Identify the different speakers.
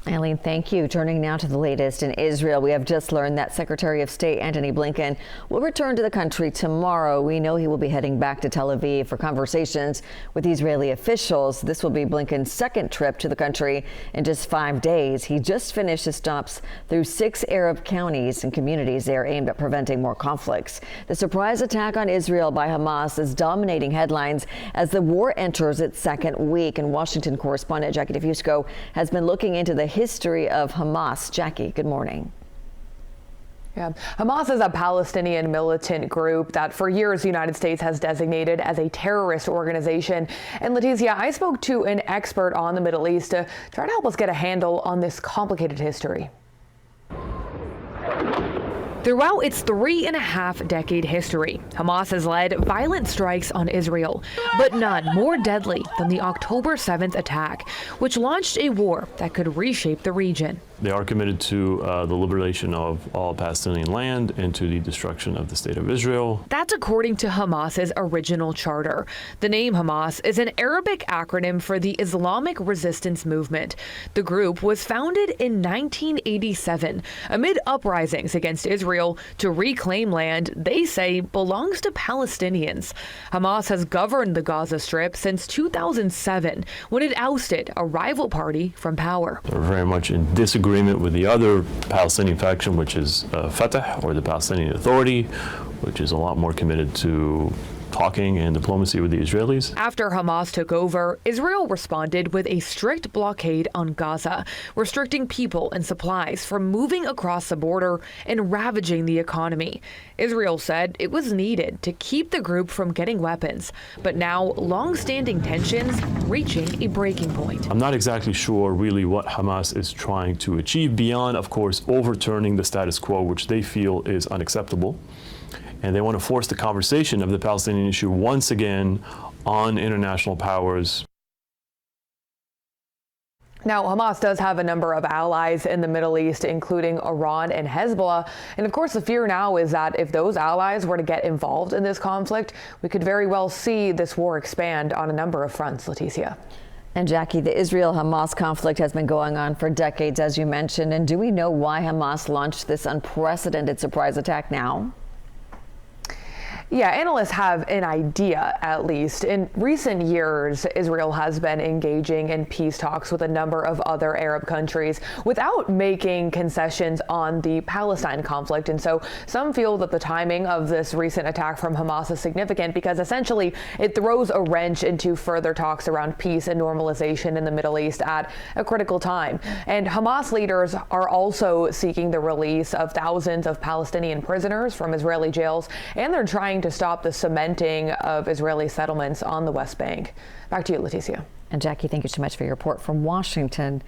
Speaker 1: Eileen, thank you. Turning now to the latest in Israel. We have just learned that Secretary of State Antony Blinken will return to the country tomorrow. We know he will be heading back to Tel Aviv for conversations with Israeli officials. This will be Blinken's second trip to the country in just 5 days. He just finished his stops through 6 Arab counties and communities there aimed at preventing more conflicts. The surprise attack on Israel by Hamas is dominating headlines as the war enters its second week. And Washington correspondent Jackie DeFusco has been looking into the history of Hamas. Jackie, good morning.
Speaker 2: Yeah. Hamas is a Palestinian militant group that for years the United States has designated as a terrorist organization. And Leticia, I spoke to an expert on the Middle East to try to help us get a handle on this complicated history. Throughout its 3.5-decade history, Hamas has led violent strikes on Israel, but none more deadly than the October 7th attack, which launched a war that could reshape the region.
Speaker 3: They are committed to the liberation of all Palestinian land and to the destruction of the state of Israel.
Speaker 2: That's according to Hamas's original charter. The name Hamas is an Arabic acronym for the Islamic Resistance Movement. The group was founded in 1987 amid uprisings against Israel to reclaim land they say belongs to Palestinians. Hamas has governed the Gaza Strip since 2007 when it ousted a rival party from power.
Speaker 3: They're very much in disagreement with the other Palestinian faction, which is Fatah, or the Palestinian Authority, which is a lot more committed to talking and diplomacy with the Israelis.
Speaker 2: After Hamas took over, Israel responded with a strict blockade on Gaza, restricting people and supplies from moving across the border and ravaging the economy. Israel said it was needed to keep the group from getting weapons, but now long-standing tensions reaching a breaking point.
Speaker 3: I'm not exactly sure really what Hamas is trying to achieve beyond, of course, overturning the status quo, which they feel is unacceptable. And they want to force the conversation of the Palestinian issue once again on international powers.
Speaker 2: Now, Hamas does have a number of allies in the Middle East, including Iran and Hezbollah. And of course, the fear now is that if those allies were to get involved in this conflict, we could very well see this war expand on a number of fronts, Leticia.
Speaker 1: And Jackie, the Israel-Hamas conflict has been going on for decades, as you mentioned. And do we know why Hamas launched this unprecedented surprise attack now?
Speaker 2: Yeah, analysts have an idea, at least. In recent years, Israel has been engaging in peace talks with a number of other Arab countries without making concessions on the Palestine conflict. And so some feel that the timing of this recent attack from Hamas is significant because essentially it throws a wrench into further talks around peace and normalization in the Middle East at a critical time. And Hamas leaders are also seeking the release of thousands of Palestinian prisoners from Israeli jails, and they're trying to stop the cementing of Israeli settlements on the West Bank. Back to you, Leticia.
Speaker 1: And Jackie, thank you so much for your report from Washington.